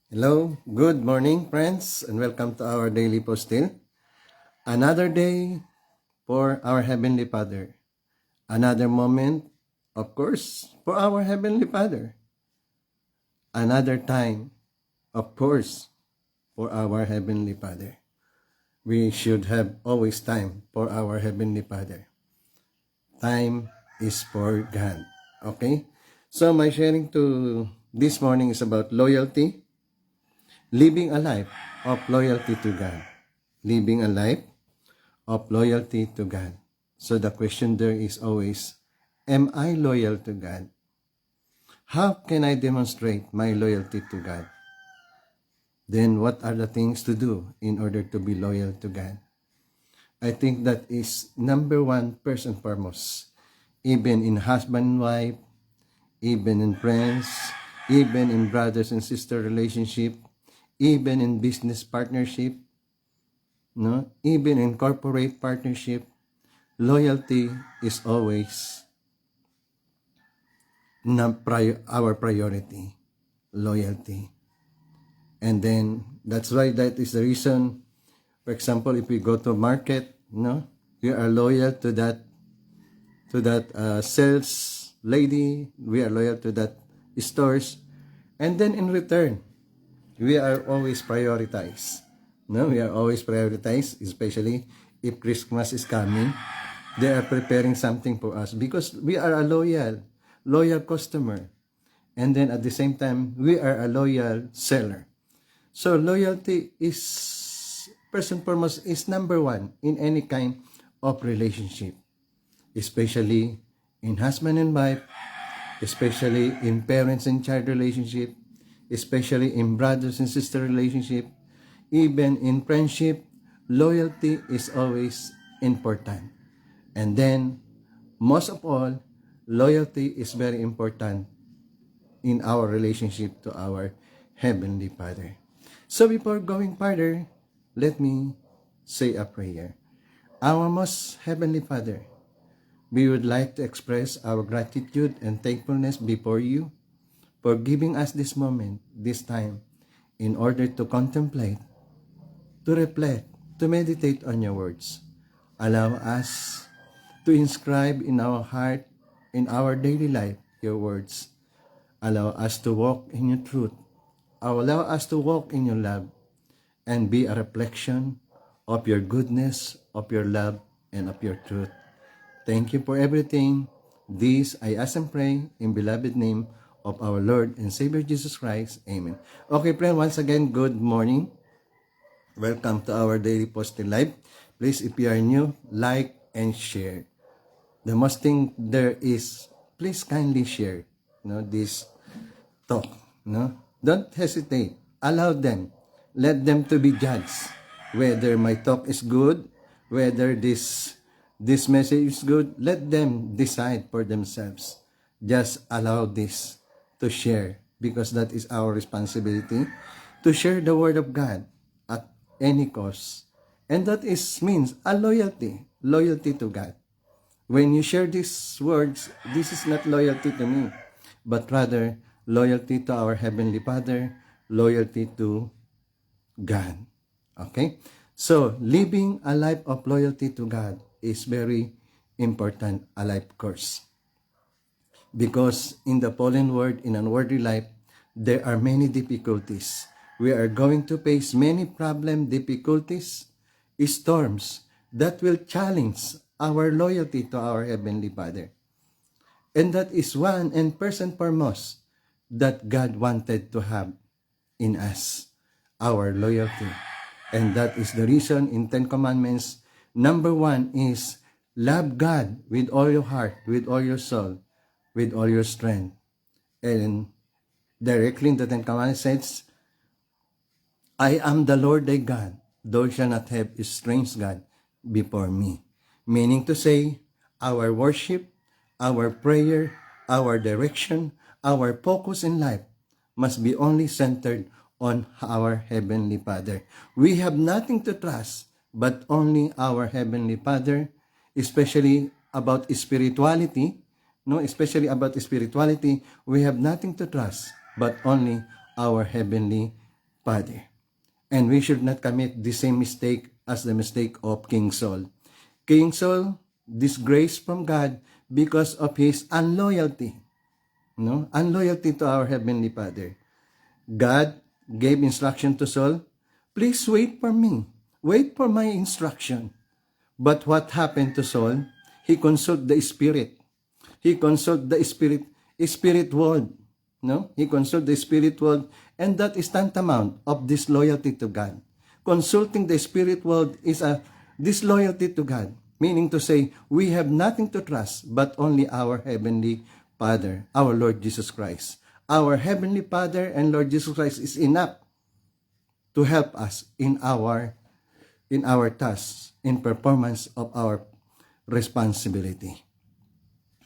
Hello, good morning, friends, and welcome to our daily postil. Another day for our Heavenly Father. Another moment, of course, for our Heavenly Father. Another time, of course, for our Heavenly Father. We should have always time for our Heavenly Father. Time is for God. Okay? So my sharing to this morning is about loyalty. Living a life of loyalty to God. Living a life of loyalty to God. So the question there is always, am I loyal to God? How can I demonstrate my loyalty to God? Then what are the things to do in order to be loyal to God? I think that is number one, first and foremost. Even in husband and wife, even in friends, even in brothers and sister relationship, even in business partnership, no, even in corporate partnership, loyalty is always our priority, loyalty. And then that's why that is the reason, for example, if we go to market, no, we are loyal to that sales lady, we are loyal to that stores, and then in return, we are always prioritized. No, we are always prioritized, especially if Christmas is coming. They are preparing something for us because we are a loyal customer. And then at the same time, we are a loyal seller. So loyalty is, first and foremost, is number one in any kind of relationship. Especially in husband and wife, especially in parents and child relationship, especially in brothers and sister relationship, even in friendship, loyalty is always important. And then, most of all, loyalty is very important in our relationship to our Heavenly Father. So before going further, let me say a prayer. Our most Heavenly Father, we would like to express our gratitude and thankfulness before you for giving us this moment, this time, in order to contemplate, to reflect, to meditate on your words. Allow us to inscribe in our heart, in our daily life, your words. Allow us to walk in your truth. Allow us to walk in your love and be a reflection of your goodness, of your love, and of your truth. Thank you for everything. This I ask and pray in beloved name of our Lord and Savior Jesus Christ. Amen. Okay, friend, once again, good morning. Welcome to our daily posting live. Please, if you are new, like and share. The most thing there is, please kindly share, this talk. Don't hesitate. Allow them. Let them to be judged. Whether my talk is good, whether this message is good, let them decide for themselves. Just allow this to share because that is our responsibility to share the word of God at any cost. And that means a loyalty to God. When you share these words, this is not loyalty to me, but rather loyalty to our Heavenly Father, loyalty to God. Okay? So, living a life of loyalty to God is very important, a life course. Because in the fallen world, in unworthy life, there are many difficulties. We are going to face many problems, difficulties, storms that will challenge our loyalty to our Heavenly Father. And that is one and first and foremost that God wanted to have in us, our loyalty. And that is the reason in Ten Commandments, number one is love God with all your heart, with all your soul, with all your strength. And directly in the Ten Commandments says, I am the Lord thy God, thou shalt not have a strange God before me. Meaning to say, our worship, our prayer, our direction, our focus in life must be only centered on our Heavenly Father. We have nothing to trust but only our Heavenly Father, especially about spirituality. Especially about spirituality, we have nothing to trust but only our Heavenly Father. And we should not commit the same mistake as the mistake of King Saul. King Saul disgraced from God because of his unloyalty. No? Unloyalty to our Heavenly Father. God gave instruction to Saul, please wait for me. Wait for my instruction. But what happened to Saul? He consulted the Spirit. He consulted the Spirit world. No? He consulted the Spirit world, and that is tantamount of disloyalty to God. Consulting the Spirit world is a disloyalty to God, meaning to say, we have nothing to trust but only our Heavenly Father, our Lord Jesus Christ. Our Heavenly Father and Lord Jesus Christ is enough to help us in our tasks, in performance of our responsibility.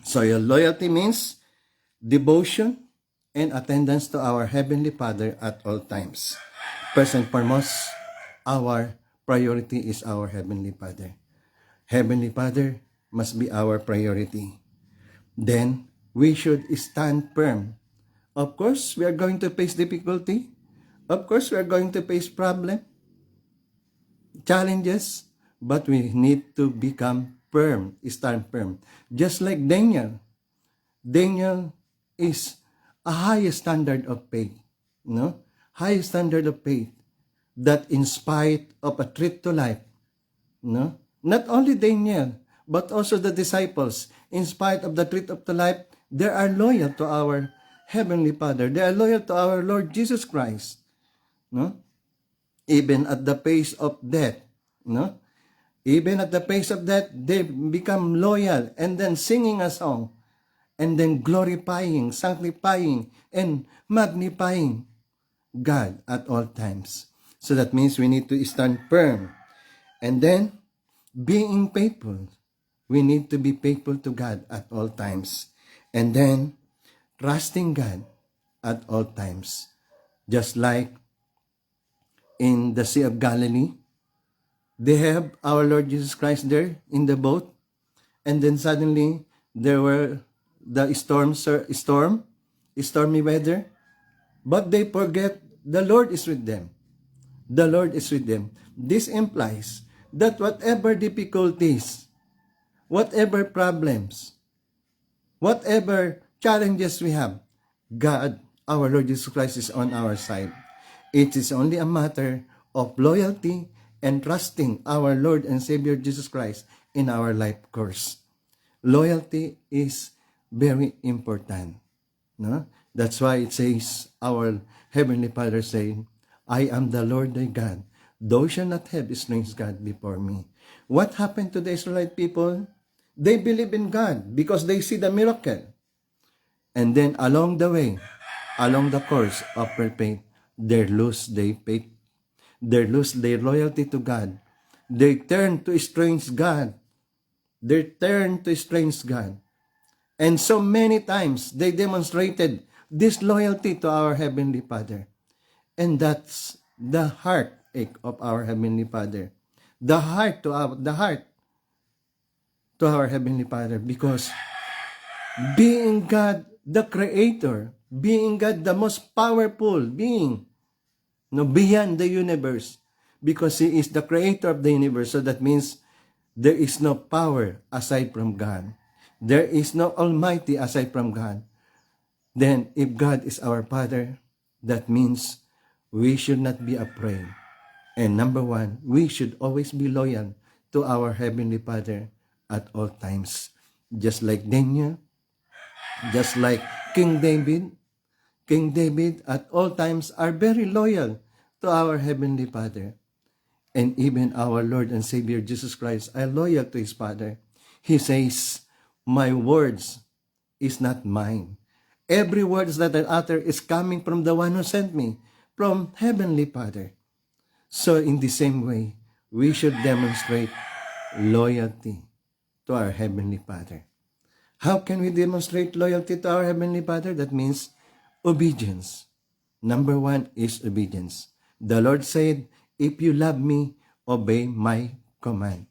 So your loyalty means devotion and attendance to our Heavenly Father at all times. First and foremost, our priority is our Heavenly Father. Heavenly Father must be our priority. Then, we should stand firm. Of course, we are going to face difficulty. Of course, we are going to face problem, challenges, but we need to become firm, stand firm. Just like Daniel. Daniel is a high standard of faith, no? High standard of faith that in spite of a threat to life, no? Not only Daniel, but also the disciples, in spite of the threat of the life, they are loyal to our Heavenly Father. They are loyal to our Lord Jesus Christ, no? Even at the face of death, no? Even at the face of death, they become loyal and then singing a song, and then glorifying, sanctifying, and magnifying God at all times. So that means we need to stand firm. And then, being faithful. We need to be faithful to God at all times. And then, trusting God at all times. Just like in the Sea of Galilee, they have our Lord Jesus Christ there in the boat. And then suddenly, there were the stormy weather, but they forget the Lord is with them. The Lord is with them. This implies that whatever difficulties, whatever problems, whatever challenges we have, God, our Lord Jesus Christ, is on our side. It is only a matter of loyalty and trusting our Lord and Savior Jesus Christ in our life course. Loyalty is very important. No? That's why it says, our Heavenly Father saying, I am the Lord thy God. Thou shalt not have a strange God before me. What happened to the Israelite people? They believe in God because they see the miracle. And then along the way, along the course of their faith, they lose their faith. They lose their loyalty to God. They turn to a strange God. They turn to a strange God. And so many times, they demonstrated disloyalty to our Heavenly Father. And that's the heartache of our Heavenly Father. The heart to our Heavenly Father, because being God the Creator, being God the most powerful being, no, beyond the universe, because He is the Creator of the universe. So that means there is no power aside from God. There is no Almighty aside from God. Then, if God is our Father, that means we should not be afraid. And number one, we should always be loyal to our Heavenly Father at all times. Just like Daniel, just like King David. King David at all times are very loyal to our Heavenly Father. And even our Lord and Savior Jesus Christ are loyal to His Father. He says, my words is not mine. Every word that I utter is coming from the one who sent me, from Heavenly Father. So in the same way, we should demonstrate loyalty to our Heavenly Father. How can we demonstrate loyalty to our Heavenly Father? That means obedience. Number one is obedience. The Lord said, if you love me, obey my command.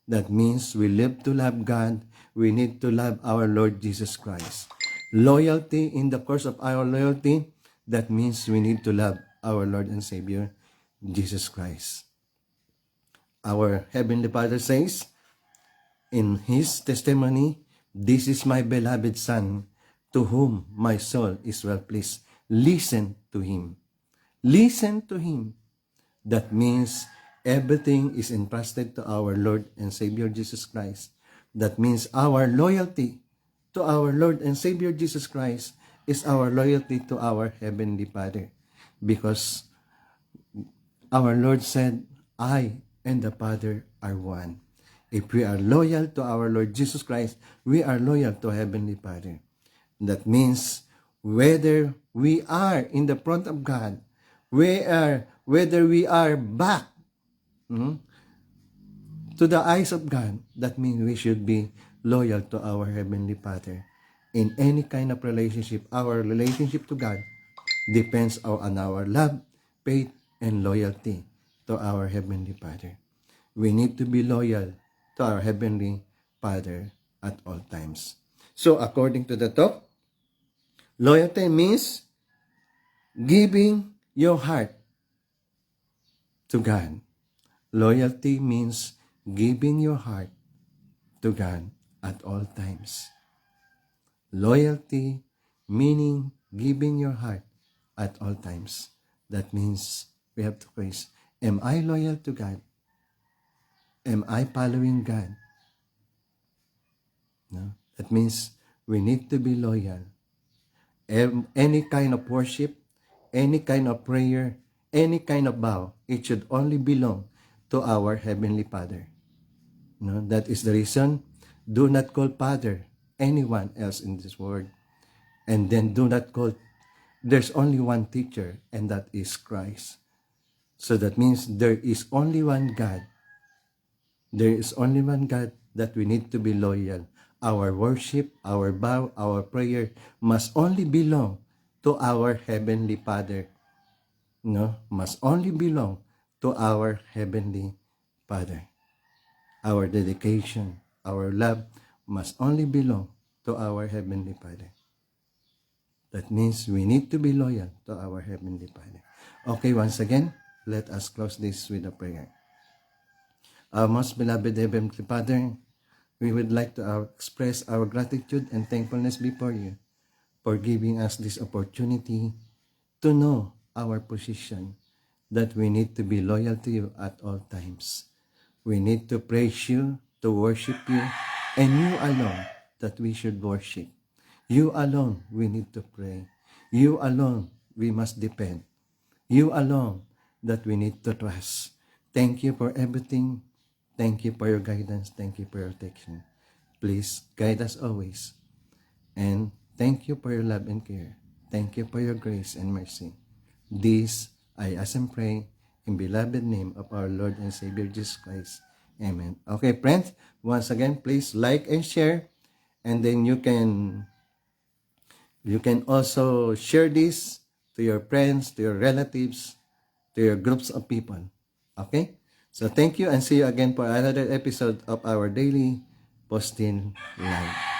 That means we live to love God. We need to love our Lord Jesus Christ. Loyalty, in the course of our loyalty, that means we need to love our Lord and Savior, Jesus Christ. Our Heavenly Father says in His testimony, "This is my beloved Son, to whom my soul is well pleased." Listen to Him. Listen to Him. That means everything is entrusted to our Lord and Savior Jesus Christ. That means our loyalty to our Lord and Savior Jesus Christ is our loyalty to our Heavenly Father. Because our Lord said, "I and the Father are one." If we are loyal to our Lord Jesus Christ, we are loyal to Heavenly Father. That means whether we are in the front of God, whether we are back to the eyes of God, that means we should be loyal to our Heavenly Father. In any kind of relationship, our relationship to God depends on our love, faith, and loyalty to our Heavenly Father. We need to be loyal to our Heavenly Father at all times. So according to the talk, loyalty means giving your heart to God. Loyalty means giving your heart to God at all times. Loyalty meaning giving your heart at all times. That means we have to question, am I loyal to God? Am I following God? No? That means we need to be loyal. Any kind of worship, any kind of prayer, any kind of vow, it should only belong to our Heavenly Father. No? That is the reason, do not call Father anyone else in this world. And then do not call, there's only one teacher, and that is Christ. So that means there is only one God. There is only one God that we need to be loyal. Our worship, our vow, our prayer must only belong to our Heavenly Father. No, must only belong to our Heavenly Father. Our dedication, our love must only belong to our Heavenly Father. That means we need to be loyal to our Heavenly Father. Okay, once again, let us close this with a prayer. Our most beloved Heavenly Father, we would like to express our gratitude and thankfulness before you for giving us this opportunity to know our position, that we need to be loyal to you at all times. We need to praise you, to worship you, and you alone that we should worship. You alone we need to pray. You alone we must depend. You alone that we need to trust. Thank you for everything. Thank you for your guidance. Thank you for your protection. Please guide us always. And thank you for your love and care. Thank you for your grace and mercy. This I ask and pray in beloved name of our Lord and Savior Jesus Christ. Amen. Okay, friends, once again, please like and share. And then you can also share this to your friends, to your relatives, to your groups of people. Okay? So thank you and see you again for another episode of our daily Posting Live.